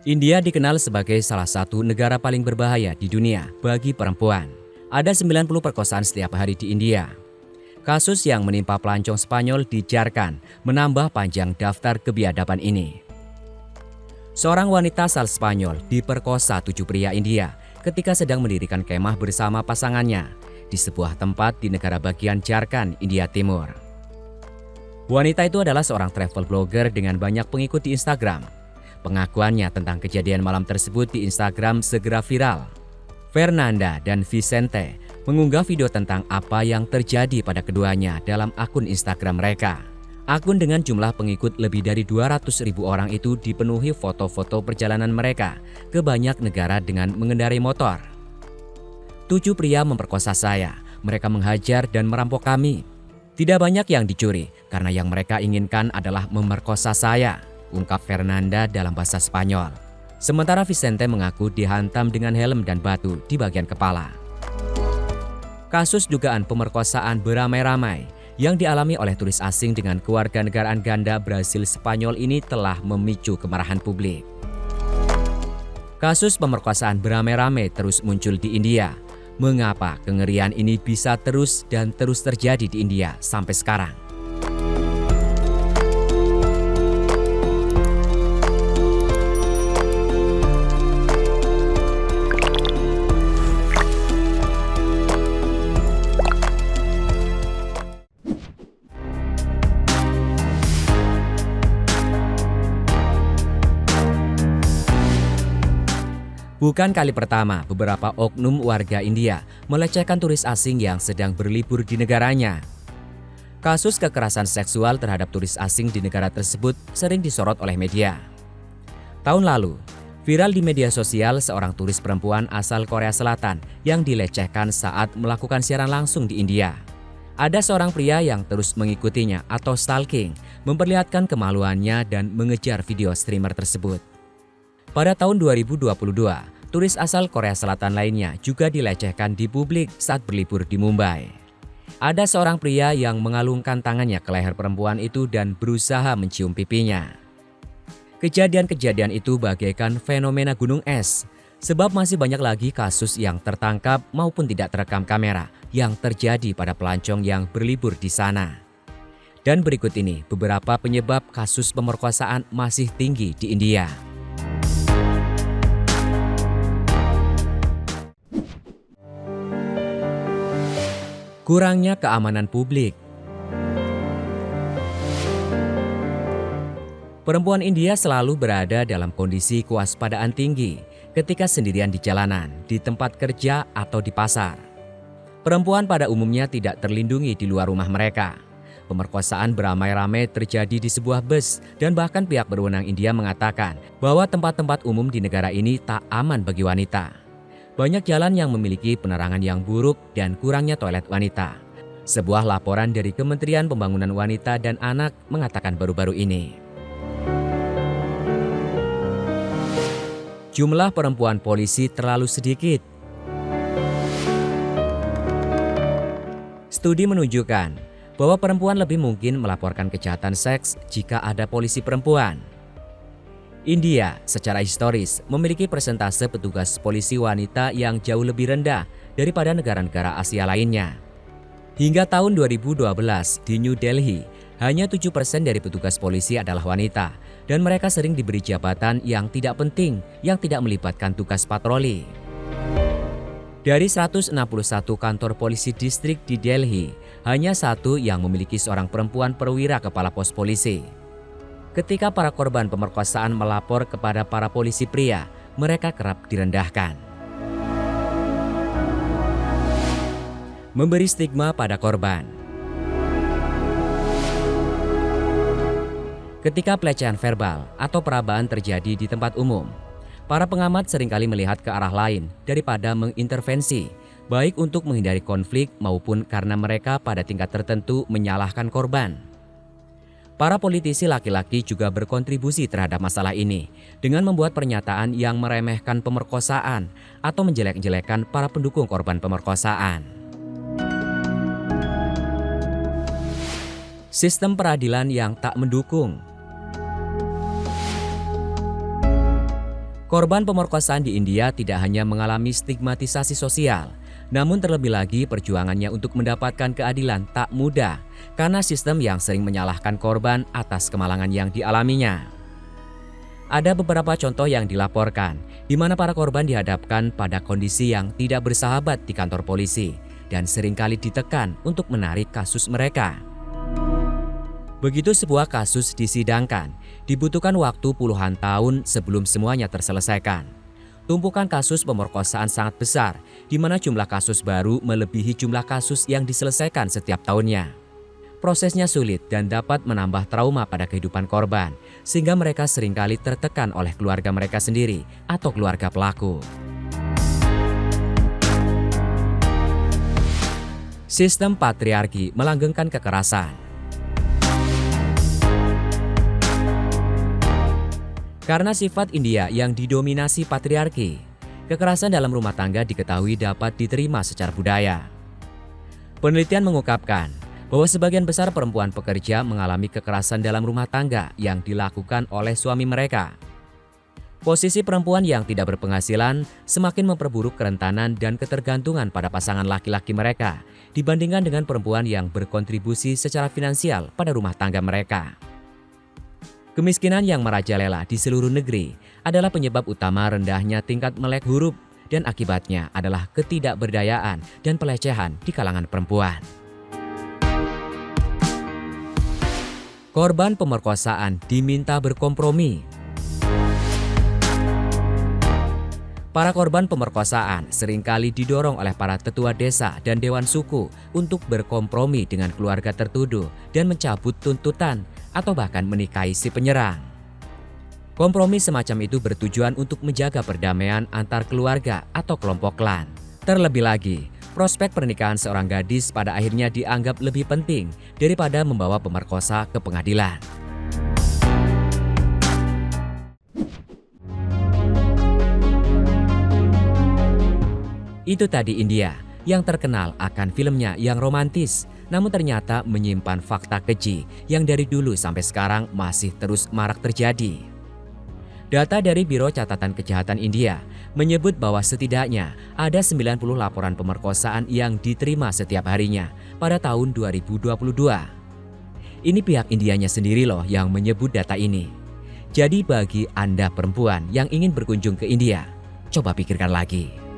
India dikenal sebagai salah satu negara paling berbahaya di dunia bagi perempuan. Ada 90 perkosaan setiap hari di India. Kasus yang menimpa pelancong Spanyol di Jharkhand menambah panjang daftar kebiadaban ini. Seorang wanita asal Spanyol diperkosa 7 pria India ketika sedang mendirikan kemah bersama pasangannya di sebuah tempat di negara bagian Jharkhand, India Timur. Wanita itu adalah seorang travel blogger dengan banyak pengikut di Instagram. Pengakuannya tentang kejadian malam tersebut di Instagram segera viral. Fernanda dan Vicente mengunggah video tentang apa yang terjadi pada keduanya dalam akun Instagram mereka. Akun dengan jumlah pengikut lebih dari 200.000 orang itu dipenuhi foto-foto perjalanan mereka ke banyak negara dengan mengendarai motor. 7 pria memperkosa saya, mereka menghajar dan merampok kami. Tidak banyak yang dicuri karena yang mereka inginkan adalah memerkosa saya, ungkap Fernanda dalam bahasa Spanyol. Sementara Vicente mengaku dihantam dengan helm dan batu di bagian kepala. Kasus dugaan pemerkosaan beramai-ramai yang dialami oleh turis asing dengan kewarganegaraan ganda Brasil Spanyol ini telah memicu kemarahan publik. Kasus pemerkosaan beramai-ramai terus muncul di India. Mengapa kengerian ini bisa terus dan terus terjadi di India sampai sekarang? Bukan kali pertama beberapa oknum warga India melecehkan turis asing yang sedang berlibur di negaranya. Kasus kekerasan seksual terhadap turis asing di negara tersebut sering disorot oleh media. Tahun lalu, viral di media sosial seorang turis perempuan asal Korea Selatan yang dilecehkan saat melakukan siaran langsung di India. Ada seorang pria yang terus mengikutinya atau stalking, memperlihatkan kemaluannya dan mengejar video streamer tersebut. Pada tahun 2022, turis asal Korea Selatan lainnya juga dilecehkan di publik saat berlibur di Mumbai. Ada seorang pria yang mengalungkan tangannya ke leher perempuan itu dan berusaha mencium pipinya. Kejadian-kejadian itu bagaikan fenomena gunung es, sebab masih banyak lagi kasus yang tertangkap maupun tidak terekam kamera yang terjadi pada pelancong yang berlibur di sana. Dan berikut ini beberapa penyebab kasus pemerkosaan masih tinggi di India. Kurangnya keamanan publik. Perempuan India selalu berada dalam kondisi kewaspadaan tinggi ketika sendirian di jalanan, di tempat kerja, atau di pasar. Perempuan pada umumnya tidak terlindungi di luar rumah mereka. Pemerkosaan beramai-ramai terjadi di sebuah bus dan bahkan pihak berwenang India mengatakan bahwa tempat-tempat umum di negara ini tak aman bagi wanita. Banyak jalan yang memiliki penerangan yang buruk dan kurangnya toilet wanita. Sebuah laporan dari Kementerian Pembangunan Wanita dan Anak mengatakan baru-baru ini. Jumlah perempuan polisi terlalu sedikit. Studi menunjukkan bahwa perempuan lebih mungkin melaporkan kejahatan seks jika ada polisi perempuan. India secara historis memiliki persentase petugas polisi wanita yang jauh lebih rendah daripada negara-negara Asia lainnya. Hingga tahun 2012 di New Delhi, hanya 7% dari petugas polisi adalah wanita dan mereka sering diberi jabatan yang tidak penting yang tidak melibatkan tugas patroli. Dari 161 kantor polisi distrik di Delhi, hanya 1 yang memiliki seorang perempuan perwira kepala pos polisi. Ketika para korban pemerkosaan melapor kepada para polisi pria, mereka kerap direndahkan. Memberi stigma pada korban. Ketika pelecehan verbal atau perabaan terjadi di tempat umum, para pengamat seringkali melihat ke arah lain daripada mengintervensi, baik untuk menghindari konflik maupun karena mereka pada tingkat tertentu menyalahkan korban. Para politisi laki-laki juga berkontribusi terhadap masalah ini dengan membuat pernyataan yang meremehkan pemerkosaan atau menjelek-jelekan para pendukung korban pemerkosaan. Sistem peradilan yang tak mendukung. Korban pemerkosaan di India tidak hanya mengalami stigmatisasi sosial, namun terlebih lagi perjuangannya untuk mendapatkan keadilan tak mudah karena sistem yang sering menyalahkan korban atas kemalangan yang dialaminya. Ada beberapa contoh yang dilaporkan di mana para korban dihadapkan pada kondisi yang tidak bersahabat di kantor polisi dan seringkali ditekan untuk menarik kasus mereka. Begitu sebuah kasus disidangkan, dibutuhkan waktu puluhan tahun sebelum semuanya terselesaikan. Tumpukan kasus pemerkosaan sangat besar, di mana jumlah kasus baru melebihi jumlah kasus yang diselesaikan setiap tahunnya. Prosesnya sulit dan dapat menambah trauma pada kehidupan korban, sehingga mereka seringkali tertekan oleh keluarga mereka sendiri atau keluarga pelaku. Sistem patriarki melanggengkan kekerasan. Karena sifat India yang didominasi patriarki, kekerasan dalam rumah tangga diketahui dapat diterima secara budaya. Penelitian mengungkapkan bahwa sebagian besar perempuan pekerja mengalami kekerasan dalam rumah tangga yang dilakukan oleh suami mereka. Posisi perempuan yang tidak berpenghasilan semakin memperburuk kerentanan dan ketergantungan pada pasangan laki-laki mereka dibandingkan dengan perempuan yang berkontribusi secara finansial pada rumah tangga mereka. Kemiskinan yang merajalela di seluruh negeri adalah penyebab utama rendahnya tingkat melek huruf dan akibatnya adalah ketidakberdayaan dan pelecehan di kalangan perempuan. Korban pemerkosaan diminta berkompromi. Para korban pemerkosaan seringkali didorong oleh para tetua desa dan dewan suku untuk berkompromi dengan keluarga tertuduh dan mencabut tuntutan atau bahkan menikahi si penyerang. Kompromi semacam itu bertujuan untuk menjaga perdamaian antar keluarga atau kelompok klan. Terlebih lagi, prospek pernikahan seorang gadis pada akhirnya dianggap lebih penting daripada membawa pemerkosa ke pengadilan. Itu tadi India yang terkenal akan filmnya yang romantis, namun ternyata menyimpan fakta keji yang dari dulu sampai sekarang masih terus marak terjadi. Data dari Biro Catatan Kejahatan India menyebut bahwa setidaknya ada 90 laporan pemerkosaan yang diterima setiap harinya pada tahun 2022. Ini pihak Indianya sendiri loh yang menyebut data ini. Jadi bagi Anda perempuan yang ingin berkunjung ke India, coba pikirkan lagi.